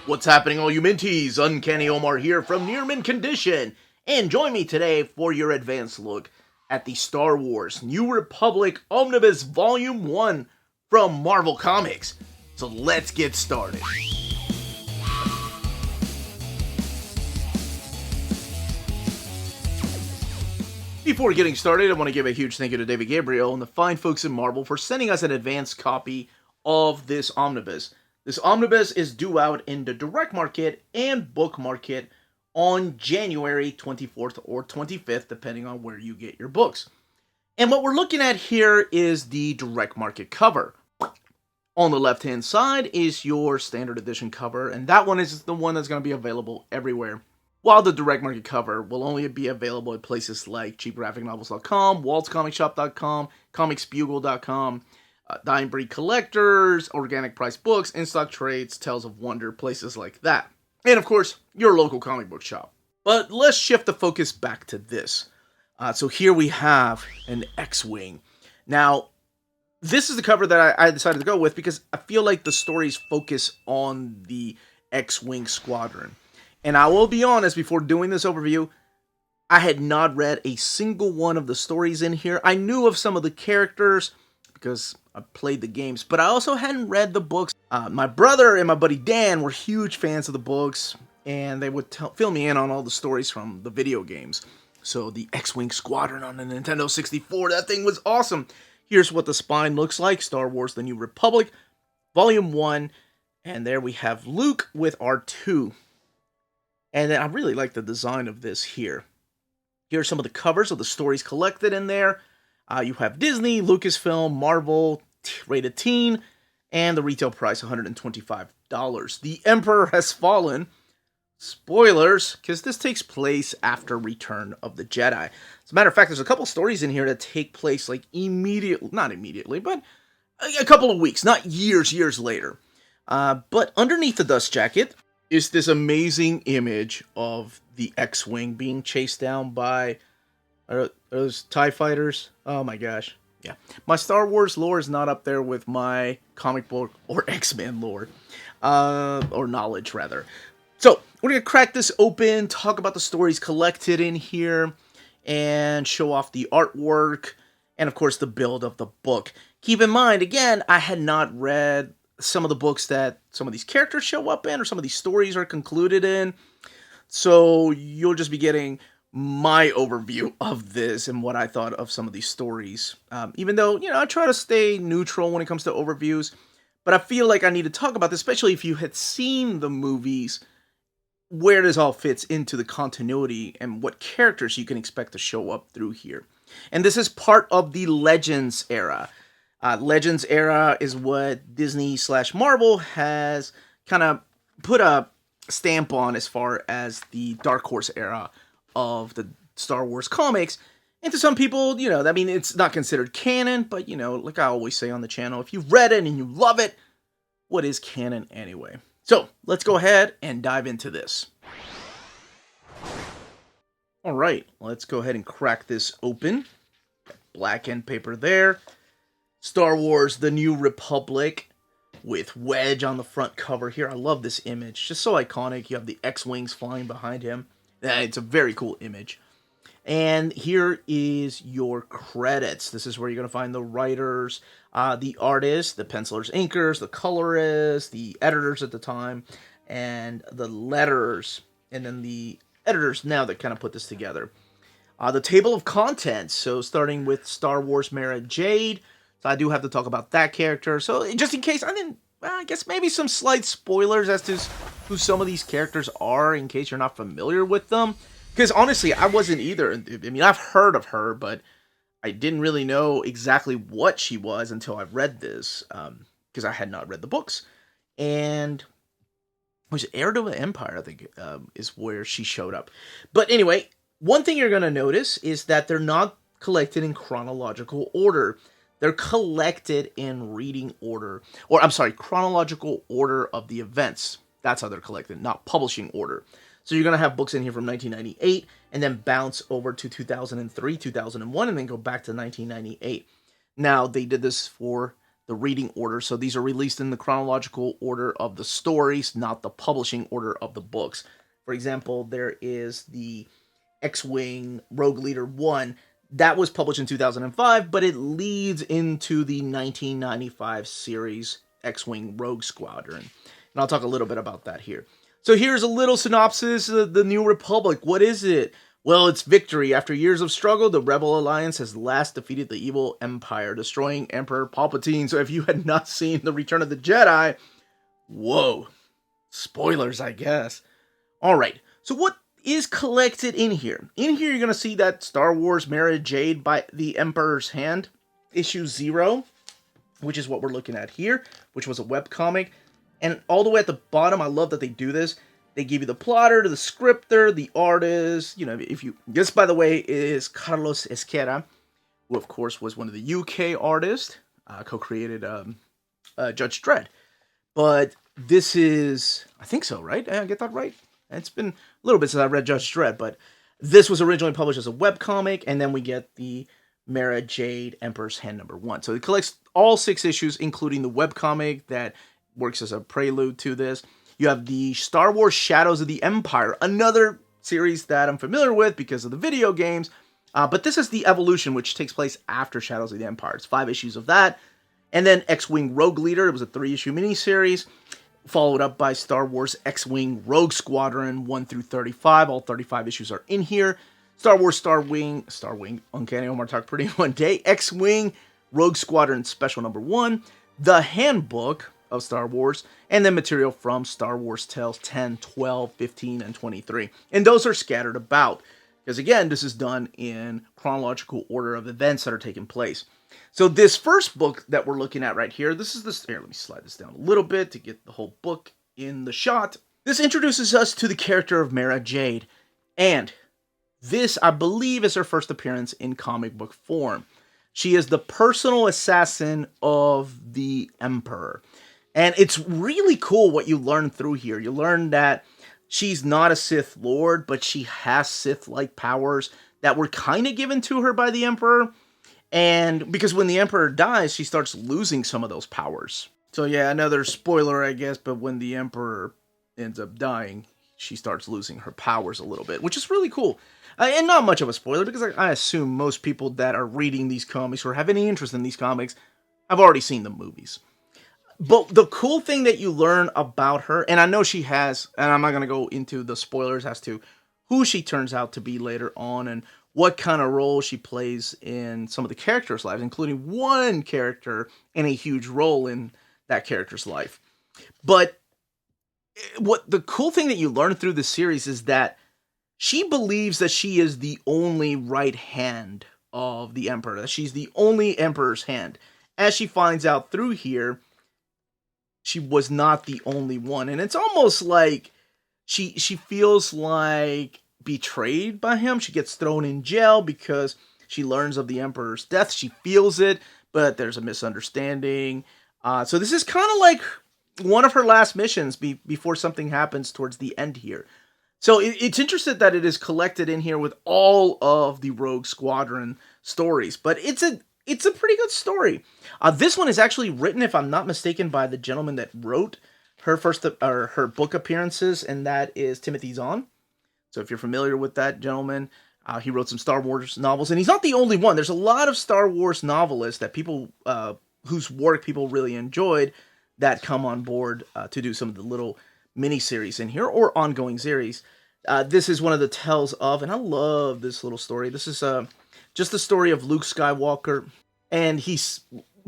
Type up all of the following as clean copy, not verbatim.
What's happening, all you minties? Uncanny Omar here from Near Mint Condition, and join me today for your advanced look at the Star Wars New Republic Omnibus Volume 1 from Marvel Comics. So let's get started. Before getting started, I want to give a huge thank you to David Gabriel and the fine folks in Marvel for sending us an advanced copy of this omnibus. This omnibus is due out in the direct market and book market on January 24th or 25th, depending on where you get your books. And what we're looking at here is the direct market cover. On the left-hand side is your standard edition cover, and that one is the one that's going to be available everywhere. While the direct market cover will only be available at places like cheapgraphicnovels.com, waltzcomicshop.com, comicsbugle.com, Dying Breed Collectors, Organic Price Books, In-Stock Trades, Tales of Wonder, places like that. And of course, your local comic book shop. But let's shift the focus back to this. So here we have an X-Wing. Now, this is the cover that I decided to go with because I feel like the stories focus on the X-Wing Squadron. And I will be honest, before doing this overview, I had not read a single one of the stories in here. I knew of some of the characters because I played the games, but I also hadn't read the books. My brother and my buddy Dan were huge fans of the books, and they would fill me in on all the stories from the video games. So the X-Wing Squadron on the Nintendo 64, that thing was awesome. Here's what the spine looks like. Star Wars The New Republic, Volume 1, and there we have Luke with R2. And then I really like the design of this here. Here are some of the covers of the stories collected in there. You have Disney, Lucasfilm, Marvel, rated teen, and the retail price, $125. The Emperor Has Fallen. Spoilers, because this takes place after Return of the Jedi. As a matter of fact, there's a couple stories in here that take place like immediately, not immediately, but a couple of weeks, not years later. But underneath the dust jacket is this amazing image of the X-Wing being chased down by those TIE fighters. Oh my gosh. Yeah. My Star Wars lore is not up there with my comic book or X-Men lore. Or knowledge, rather. So, we're going to crack this open, talk about the stories collected in here, and show off the artwork, and of course the build of the book. Keep in mind, again, I had not read some of the books that some of these characters show up in, or some of these stories are concluded in. So, you'll just be getting my overview of this and what I thought of some of these stories. Even though, I try to stay neutral when it comes to overviews, but I feel like I need to talk about this, especially if you had seen the movies, where this all fits into the continuity and what characters you can expect to show up through here. And this is part of the Legends era. Legends era is what Disney/Marvel has kind of put a stamp on as far as the Dark Horse era of the Star Wars comics. And to some people, it's not considered canon, but, like I always say on the channel, if you've read it and you love it, what is canon anyway? So, let's go ahead and dive into this. Alright, let's go ahead and crack this open. Black end paper there. Star Wars The New Republic with Wedge on the front cover here. I love this image. Just so iconic. You have the X-Wings flying behind him. It's a very cool image. And here is your credits. This is where you're going to find the writers, the artists, the pencilers, inkers, the colorists, the editors at the time, and the letterers, and then the editors now that kind of put this together. The table of contents, so starting with Star Wars Mara Jade. So I do have to talk about that character. So just in case, I guess maybe some slight spoilers as to who some of these characters are, in case you're not familiar with them. Because honestly, I wasn't either. I've heard of her, but I didn't really know exactly what she was until I read this, because I had not read the books. And it was Heir to the Empire, I think, is where she showed up. But anyway, one thing you're going to notice is that they're not collected in chronological order. They're collected in reading order, or chronological order of the events. That's how they're collected, not publishing order. So you're going to have books in here from 1998, and then bounce over to 2003, 2001, and then go back to 1998. Now, they did this for the reading order. So these are released in the chronological order of the stories, not the publishing order of the books. For example, there is the X-Wing Rogue Leader 1. That was published in 2005, but it leads into the 1995 series X-Wing Rogue Squadron. And I'll talk a little bit about that here. So here's a little synopsis of the New Republic. What is it? Well, it's victory. After years of struggle, the Rebel Alliance has last defeated the evil Empire, destroying Emperor Palpatine. So if you had not seen The Return of the Jedi, whoa. Spoilers, I guess. Alright, so what is collected in here? In here, you're going to see that Star Wars Mara Jade by the Emperor's Hand, issue 0, which is what we're looking at here, which was a webcomic. And all the way at the bottom, I love that they do this. They give you the plotter, the scripter, the artist. You know, if you... This, by the way, is Carlos Esquerra, who, of course, was one of the UK artists, co-created Judge Dredd. But this is... I think so, right? I get that right? It's been a little bit since I read Judge Dredd, but this was originally published as a webcomic, and then we get the Mara Jade Emperor's Hand #1. So it collects all 6 issues, including the webcomic that works as a prelude to this. You have the Star Wars Shadows of the Empire, another series that I'm familiar with because of the video games, but this is the evolution, which takes place after Shadows of the Empire. It's 5 issues of that. And then X-Wing Rogue Leader, it was a 3-issue miniseries, followed up by Star Wars X-Wing Rogue Squadron 1 through 35. All 35 issues are in here. Star Wars Starwing, Uncanny Omar Talk Pretty One Day, X-Wing Rogue Squadron Special #1, the Handbook of Star Wars, and then material from Star Wars Tales 10, 12, 15, and 23. And those are scattered about, because again, this is done in chronological order of events that are taking place. So this first book that we're looking at right here, this is this... Here, let me slide this down a little bit to get the whole book in the shot. This introduces us to the character of Mara Jade, and this, I believe, is her first appearance in comic book form. She is the personal assassin of the Emperor. And it's really cool what you learn through here. You learn that she's not a Sith Lord, but she has Sith-like powers that were kind of given to her by the Emperor. And because when the Emperor dies, she starts losing some of those powers. So yeah, another spoiler, I guess, but when the Emperor ends up dying, she starts losing her powers a little bit, which is really cool. And not much of a spoiler, because I assume most people that are reading these comics or have any interest in these comics have already seen the movies. But the cool thing that you learn about her, and I know she has, and I'm not going to go into the spoilers as to who she turns out to be later on and what kind of role she plays in some of the characters' lives, including one character and a huge role in that character's life. But what the cool thing that you learn through the series is that she believes that she is the only right hand of the Emperor, that she's the only Emperor's hand. As she finds out through here, she was not the only one. And it's almost like she feels like betrayed by him. She gets thrown in jail because she learns of the Emperor's death. She feels it, but there's a misunderstanding. So this is kind of like one of her last missions before something happens towards the end here. So it's interesting that it is collected in here with all of the Rogue Squadron stories, but it's a pretty good story. This one is actually written, if I'm not mistaken, by the gentleman that wrote her her book appearances, and that is Timothy Zahn. So if you're familiar with that gentleman, he wrote some Star Wars novels, and he's not the only one. There's a lot of Star Wars novelists that people whose work people really enjoyed that come on board to do some of the little mini-series in here, or ongoing series. This is one of the tales of, and I love this little story. This is just the story of Luke Skywalker, and he's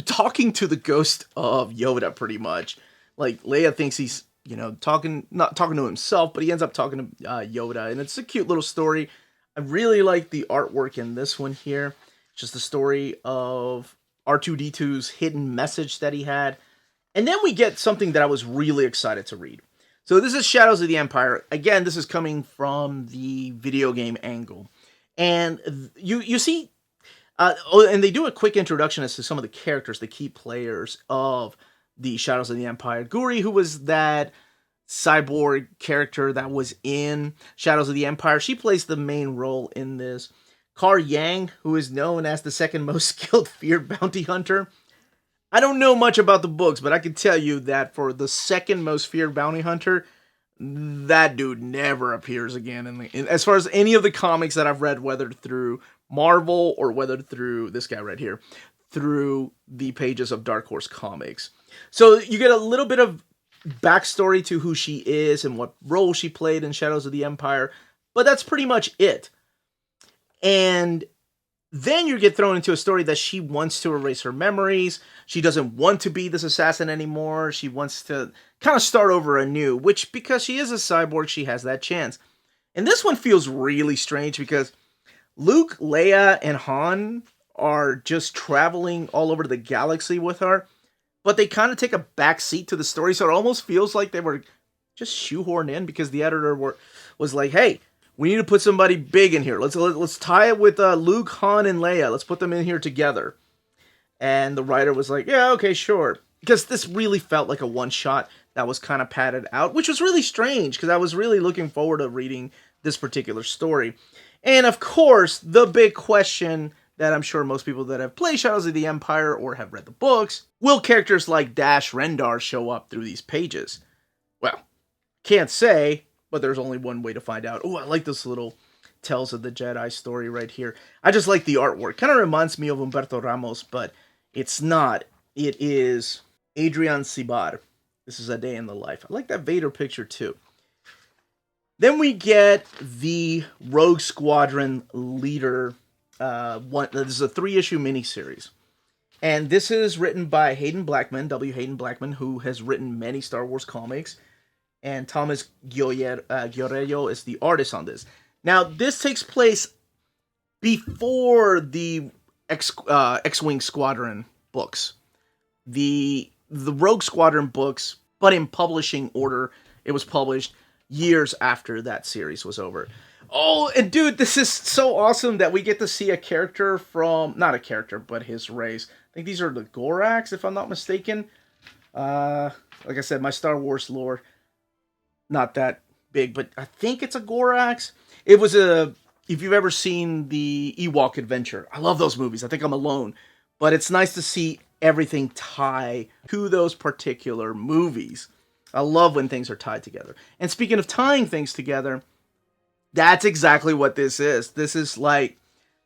talking to the ghost of Yoda, pretty much. Like, Leia thinks he's, not talking to himself, but he ends up talking to Yoda, and it's a cute little story. I really like the artwork in this one here. It's just the story of R2-D2's hidden message that he had. And then we get something that I was really excited to read. So this is Shadows of the Empire. Again, this is coming from the video game angle. And you see, and they do a quick introduction as to some of the characters, the key players of the Shadows of the Empire. Guri, who was that cyborg character that was in Shadows of the Empire, she plays the main role in this. Kar Yang, who is known as the second most skilled feared bounty hunter. I don't know much about the books, but I can tell you that for the second most feared bounty hunter, that dude never appears again. As far as any of the comics that I've read, whether through Marvel or whether through this guy right here, through the pages of Dark Horse Comics. So you get a little bit of backstory to who she is and what role she played in Shadows of the Empire, but that's pretty much it. And then you get thrown into a story that she wants to erase her memories. She doesn't want to be this assassin anymore. She wants to kind of start over anew, which, because she is a cyborg, she has that chance. And this one feels really strange because Luke, Leia, and Han are just traveling all over the galaxy with her, but they kind of take a back seat to the story, so it almost feels like they were just shoehorned in because the editor was like, hey, we need to put somebody big in here. Let's tie it with Luke, Han, and Leia. Let's put them in here together. And the writer was like, yeah, okay, sure. Because this really felt like a one-shot that was kind of padded out, which was really strange because I was really looking forward to reading this particular story. And of course, the big question that I'm sure most people that have played Shadows of the Empire or have read the books, will characters like Dash Rendar show up through these pages? Well, can't say, but there's only one way to find out. Oh, I like this little Tales of the Jedi story right here. I just like the artwork. Kind of reminds me of Humberto Ramos, but it's not. It is Adrian Cibar. This is A Day in the Life. I like that Vader picture too. Then we get the Rogue Squadron leader. This is a 3-issue miniseries. And this is written by Hayden Blackman, W. Hayden Blackman, who has written many Star Wars comics. And Thomas Giorello is the artist on this. Now, this takes place before the X-Wing Squadron books. The Rogue Squadron books, but in publishing order. It was published years after that series was over. Oh, and dude, this is so awesome that we get to see a character from, not a character, but his race. I think these are the Goraks, if I'm not mistaken. Like I said, my Star Wars lore, not that big, but I think it's a Gorax. It was if you've ever seen the Ewok Adventure, I love those movies. I think I'm alone. But it's nice to see everything tie to those particular movies. I love when things are tied together. And speaking of tying things together, that's exactly what this is. This is like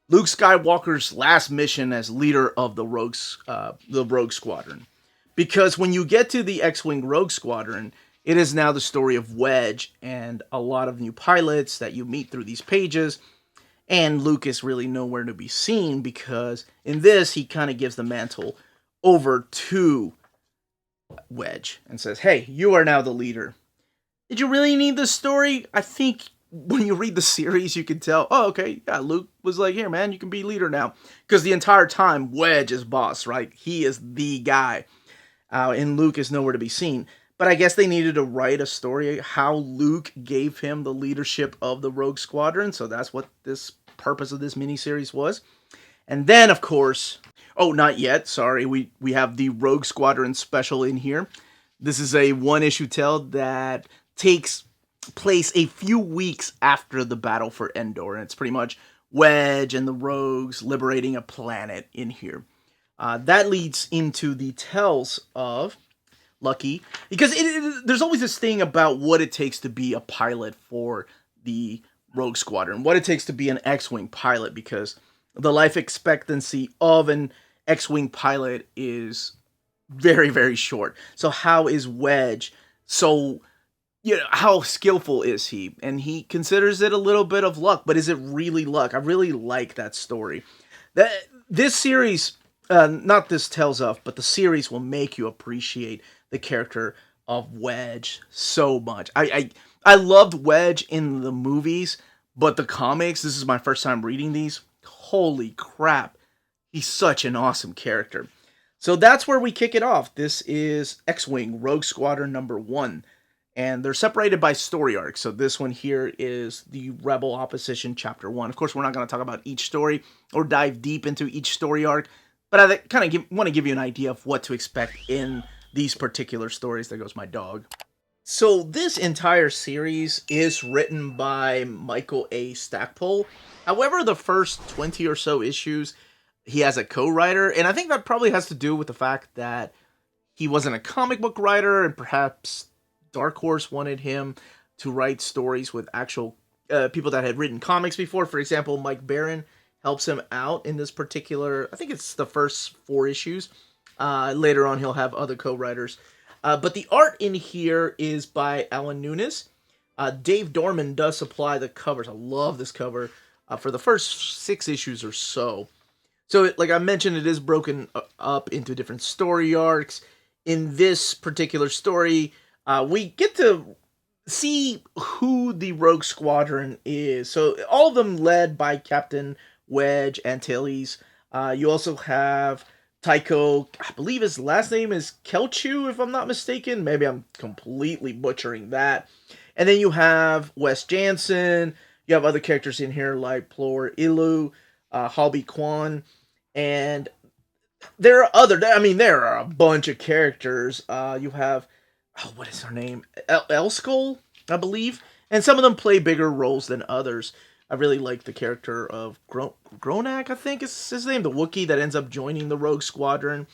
Luke Skywalker's last mission as leader of the Rogue Squadron. Because when you get to the X-Wing Rogue Squadron, it is now the story of Wedge and a lot of new pilots that you meet through these pages. And Luke is really nowhere to be seen because in this, he kind of gives the mantle over to Wedge and says, hey, you are now the leader. Did you really need this story? I think when you read the series, you can tell, oh, okay, yeah, Luke was like, here, man, you can be leader now. Because the entire time, Wedge is boss, right? He is the guy. And Luke is nowhere to be seen. But I guess they needed to write a story how Luke gave him the leadership of the Rogue Squadron. So that's what this purpose of this miniseries was. And then, of course, oh, not yet, sorry, we have the Rogue Squadron special in here. This is a one-issue tale that takes place a few weeks after the battle for Endor. And it's pretty much Wedge and the Rogues liberating a planet in here. That leads into the tales of Lucky, because there's always this thing about what it takes to be a pilot for the Rogue Squadron, what it takes to be an X-Wing pilot, because the life expectancy of an X-Wing pilot is very, very short. So how is Wedge so, how skillful is he? And he considers it a little bit of luck, but is it really luck? I really like that story. This series, not this Tales of, but the series will make you appreciate the character of Wedge so much. I loved Wedge in the movies, but the comics, this is my first time reading these. Holy crap. He's such an awesome character. So that's where we kick it off. This is X-Wing Rogue Squadron number 1. And they're separated by story arcs. So this one here is the Rebel Opposition Chapter 1. Of course, we're not going to talk about each story or dive deep into each story arc. But I kind of want to give you an idea of what to expect in these particular stories. There goes my dog. So this entire series is written by Michael A. Stackpole. However, the first 20 or so issues he has a co-writer, and I think that probably has to do with the fact that he wasn't a comic book writer, and perhaps Dark Horse wanted him to write stories with actual people that had written comics before. For example, Mike Baron helps him out in this particular, I think it's the first 4 issues. Later on, he'll have other co-writers. But the art in here is by Alan Nunes. Dave Dorman does supply the covers. I love this cover for the first 6 issues or so. So, like I mentioned, it is broken up into different story arcs. In this particular story, we get to see who the Rogue Squadron is. So, all of them led by Captain Wedge Antilles. You also have Tycho, I believe his last name is Kelchu, if I'm not mistaken. Maybe I'm completely butchering that. And then you have Wes Jansen. You have other characters in here like Plor Ilu, Halby Kwan, and there are a bunch of characters. You have, what is her name? Elskull, I believe. And some of them play bigger roles than others. I really like the character of Gronak, I think is his name, the Wookiee that ends up joining the Rogue Squadron.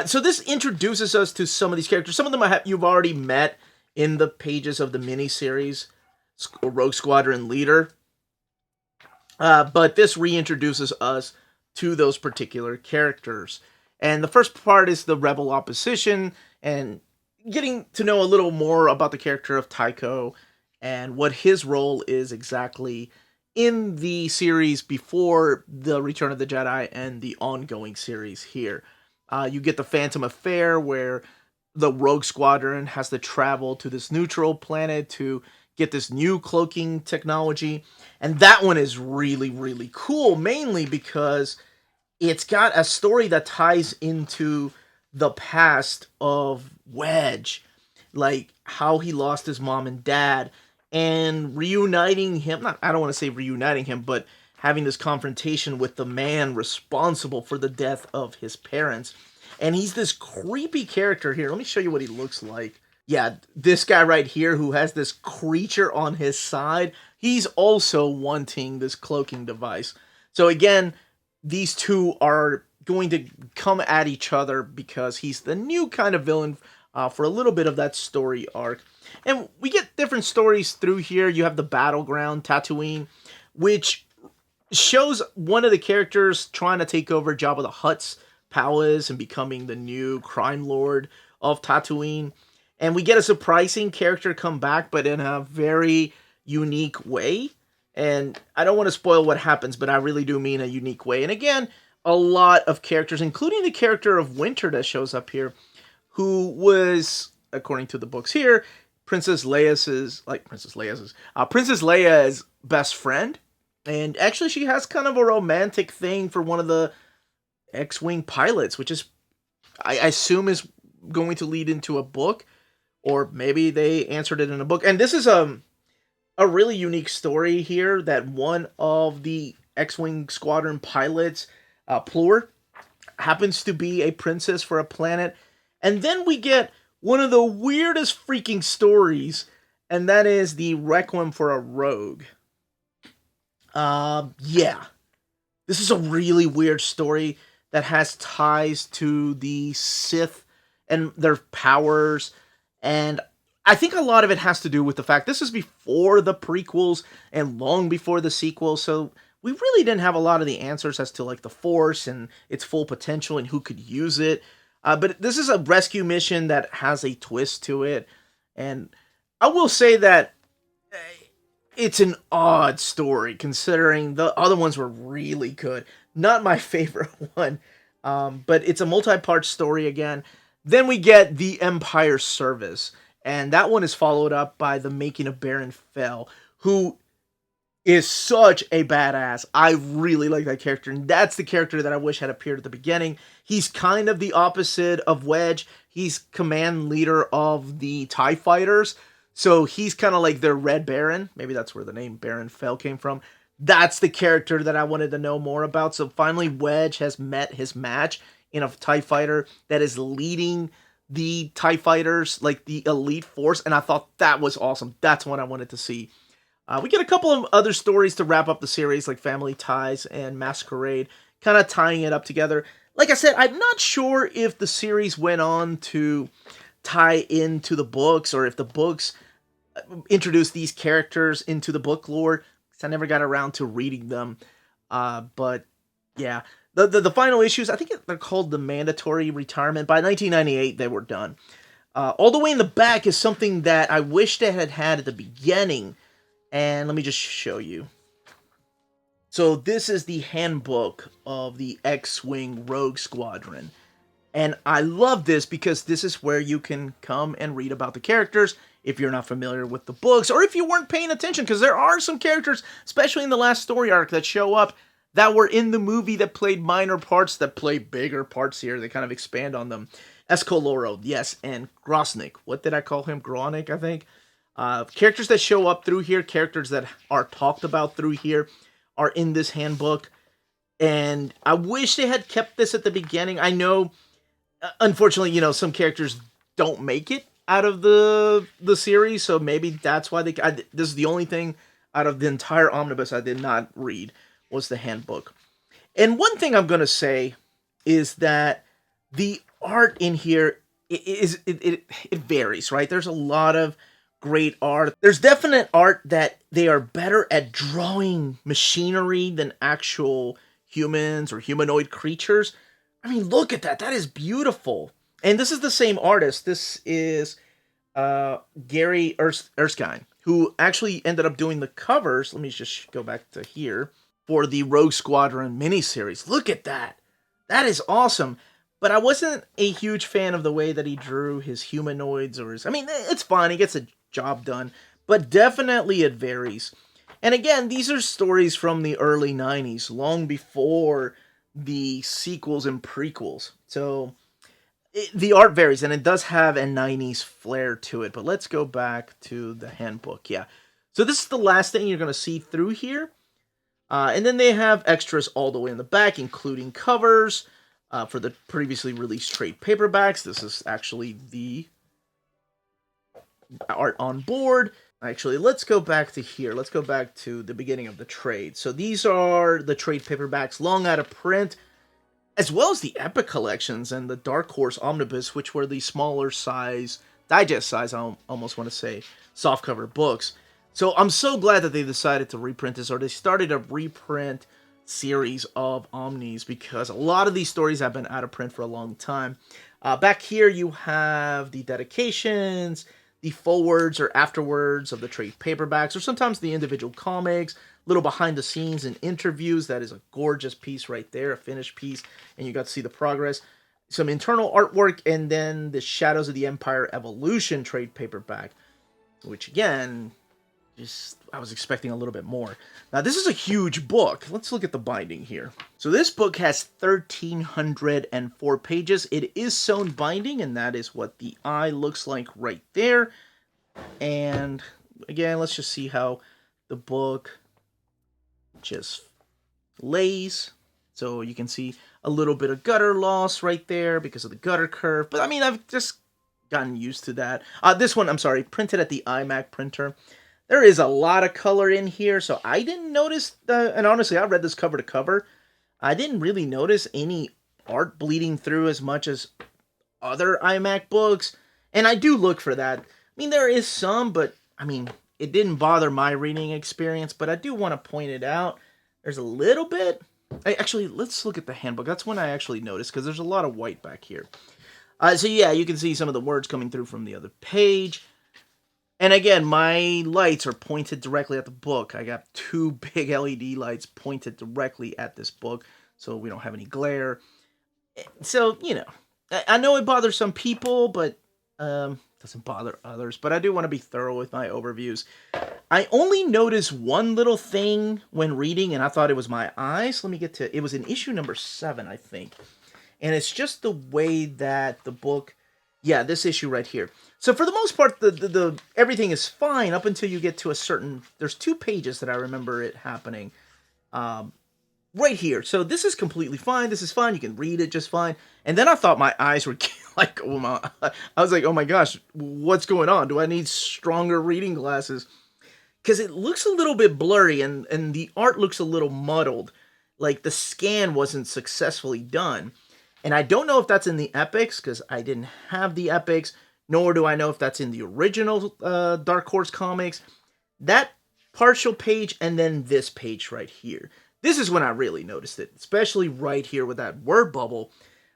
So this introduces us to some of these characters. Some of them you've already met in the pages of the miniseries, Rogue Squadron Leader. But this reintroduces us to those particular characters. And the first part is the Rebel Opposition, and getting to know a little more about the character of Tycho, and what his role is exactly in the series before the Return of the Jedi and the ongoing series here. You get the Phantom Affair, where the Rogue Squadron has to travel to this neutral planet to get this new cloaking technology. And that one is really, really cool, mainly because it's got a story that ties into the past of Wedge, like how he lost his mom and dad, and reuniting him. I don't want to say reuniting him, but having this confrontation with the man responsible for the death of his parents. And he's this creepy character here. Let me show you what he looks like. Yeah, this guy right here who has this creature on his side, he's also wanting this cloaking device. So again, these two are going to come at each other because he's the new kind of villain for a little bit of that story arc. And we get different stories through here. You have the battleground, Tatooine, which shows one of the characters trying to take over Jabba the Hutt's palace and becoming the new crime lord of Tatooine. And we get a surprising character come back, but in a very unique way. And I don't want to spoil what happens, but I really do mean a unique way. And again, a lot of characters, including the character of Winter that shows up here, who was, according to the books here, Princess Leia's best friend. And actually, she has kind of a romantic thing for one of the X-Wing pilots, which is, I assume, is going to lead into a book. Or maybe they answered it in a book. And this is a really unique story here, that one of the X-Wing Squadron pilots, Plor, happens to be a princess for a planet. And then we get one of the weirdest freaking stories, and that is the Requiem for a Rogue. Yeah. This is a really weird story that has ties to the Sith and their powers. And I think a lot of it has to do with the fact this is before the prequels and long before the sequels, so we really didn't have a lot of the answers as to like the Force and its full potential and who could use it. But this is a rescue mission that has a twist to it, and I will say that it's an odd story considering the other ones were really good. Not my favorite one, but it's a multi-part story again. Then we get The Empire Service, and that one is followed up by The Making of Baron Fell, who is such a badass. I really like that character, and that's the character that I wish had appeared at the beginning. He's kind of the opposite of Wedge. He's command leader of the TIE Fighters, so he's kind of like their Red Baron. Maybe that's where the name Baron Fell came from. That's the character that I wanted to know more about, so finally Wedge has met his match in a TIE Fighter that is leading the TIE Fighters, like the elite force, and I thought that was awesome. That's what I wanted to see. We get a couple of other stories to wrap up the series, like Family Ties and Masquerade, kind of tying it up together. Like I said, I'm not sure if the series went on to tie into the books, or if the books introduced these characters into the book lore, because I never got around to reading them. But yeah, the final issues, I think they're called the Mandatory Retirement. By 1998, they were done. All the way in the back is something that I wish they had had at the beginning. And let me just show you. So this is the handbook of the X-Wing Rogue Squadron. And I love this because this is where you can come and read about the characters if you're not familiar with the books, or if you weren't paying attention, because there are some characters, especially in the last story arc, that show up that were in the movie that played minor parts, that play bigger parts here. They kind of expand on them. Escoloro, yes, and Grosnick. What did I call him? Gronick, I think. Characters that show up through here, characters that are talked about through here, are in this handbook. And I wish they had kept this at the beginning. I know, unfortunately, some characters don't make it out of the series, so maybe that's why this is the only thing out of the entire omnibus I did not read, was the handbook. And one thing I'm going to say is that the art in here, it varies, right? There's a lot of great art. There's definite art that they are better at drawing machinery than actual humans or humanoid creatures. I mean, look at that. That is beautiful. And this is the same artist. This is Gary Erskine, who actually ended up doing the covers. Let me just go back to here for the Rogue Squadron miniseries. Look at that. That is awesome. But I wasn't a huge fan of the way that he drew his humanoids I mean, it's fine. He gets a job done, but definitely it varies. And again, these are stories from the early 90s, long before the sequels and prequels. So the art varies, and it does have a 90s flair to it. But let's go back to the handbook. Yeah. So this is the last thing you're going to see through here. And then they have extras all the way in the back, including covers for the previously released trade paperbacks. This is actually the art on board. Actually, let's go back to here. Let's go back to the beginning of the trade. So these are the trade paperbacks, long out of print, as well as the Epic collections and the Dark Horse Omnibus, which were the smaller size, digest size, I almost want to say, softcover books. So I'm so glad that they decided to reprint this, or they started a reprint series of Omnis, because a lot of these stories have been out of print for a long time. Back here you have the dedications, the forwards or afterwards of the trade paperbacks, or sometimes the individual comics, little behind the scenes and interviews. That is a gorgeous piece right there, a finished piece, and you got to see the progress. Some internal artwork, and then the Shadows of the Empire Evolution trade paperback, which again, I was expecting a little bit more. Now, this is a huge book. Let's look at the binding here. So this book has 1,304 pages. It is sewn binding, and that is what the eye looks like right there. And again, let's just see how the book just lays. So you can see a little bit of gutter loss right there because of the gutter curve. But I mean, I've just gotten used to that. This one, I'm sorry, printed at the iMac printer. There is a lot of color in here, so I didn't notice, and honestly, I read this cover to cover. I didn't really notice any art bleeding through as much as other iMac books, and I do look for that. I mean, there is some, but, I mean, it didn't bother my reading experience, but I do want to point it out. There's a little bit. Actually, let's look at the handbook. That's when I actually noticed, because there's a lot of white back here. So yeah, you can see some of the words coming through from the other page. And again, my lights are pointed directly at the book. I got 2 big LED lights pointed directly at this book, so we don't have any glare. So, I know it bothers some people, but doesn't bother others. But I do want to be thorough with my overviews. I only noticed one little thing when reading, and I thought it was my eyes. Let me get to it. Was in issue number 7, I think. And it's just the way that the book... Yeah, this issue right here. So for the most part, the everything is fine up until you get to a certain... There's 2 pages that I remember it happening right here. So this is completely fine. This is fine. You can read it just fine. And then I thought my eyes were like... I was like, oh my gosh, what's going on? Do I need stronger reading glasses? Because it looks a little bit blurry and the art looks a little muddled. like the scan wasn't successfully done. And I don't know if that's in the epics, because I didn't have the epics, nor do I know if that's in the original Dark Horse comics. That partial page and then this page right here. This is when I really noticed it, especially right here with that word bubble.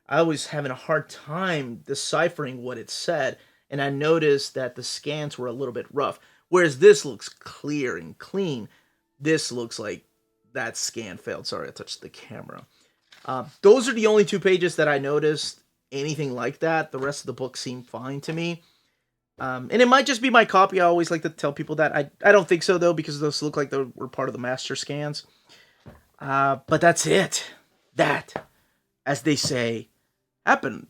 I was having a hard time deciphering what it said, and I noticed that the scans were a little bit rough. Whereas this looks clear and clean. This looks like that scan failed. Sorry, I touched the camera. Those are the only 2 pages that I noticed anything like that. The rest of the book seemed fine to me. And it might just be my copy. I always like to tell people that. I don't think so, though, because those look like they were part of the master scans. But that's it. That, as they say, happened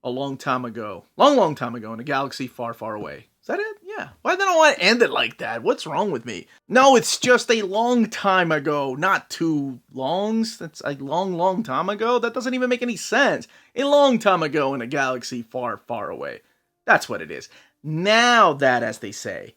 a long time ago. Long time ago in a galaxy far, far away. Is that it? Yeah. Why did I want to end it like that? What's wrong with me? No, it's just a long time ago. Not 2 longs. That's a long time ago. That doesn't even make any sense. A long time ago in a galaxy far, far away. That's what it is. Now that, as they say,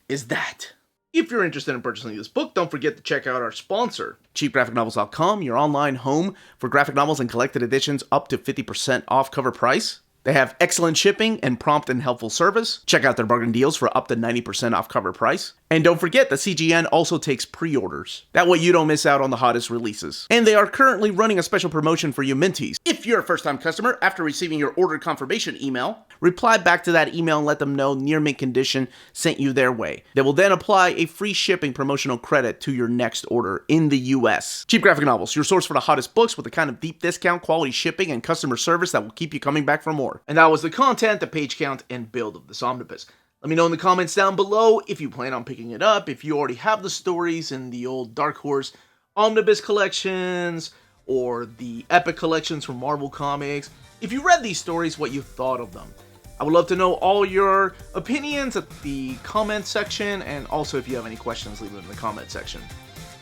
is that. If you're interested in purchasing this book, don't forget to check out our sponsor, cheapgraphicnovels.com, your online home for graphic novels and collected editions up to 50% off cover price. They have excellent shipping and prompt and helpful service. Check out their bargain deals for up to 90% off cover price. And don't forget that CGN also takes pre-orders. That way you don't miss out on the hottest releases. And they are currently running a special promotion for you Minties. If you're a first-time customer, after receiving your order confirmation email, reply back to that email and let them know Near Mint Condition sent you their way. They will then apply a free shipping promotional credit to your next order in the US. Cheap Graphic Novels, your source for the hottest books with the kind of deep discount, quality shipping, and customer service that will keep you coming back for more. And that was the content, the page count, and build of this omnibus. Let me know in the comments down below if you plan on picking it up, if you already have the stories in the old Dark Horse Omnibus collections, or the Epic collections from Marvel Comics. If you read these stories, what you thought of them. I would love to know all your opinions at the comment section, and also if you have any questions, leave them in the comment section.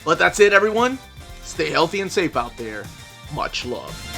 But that's it, everyone. Stay healthy and safe out there. Much love.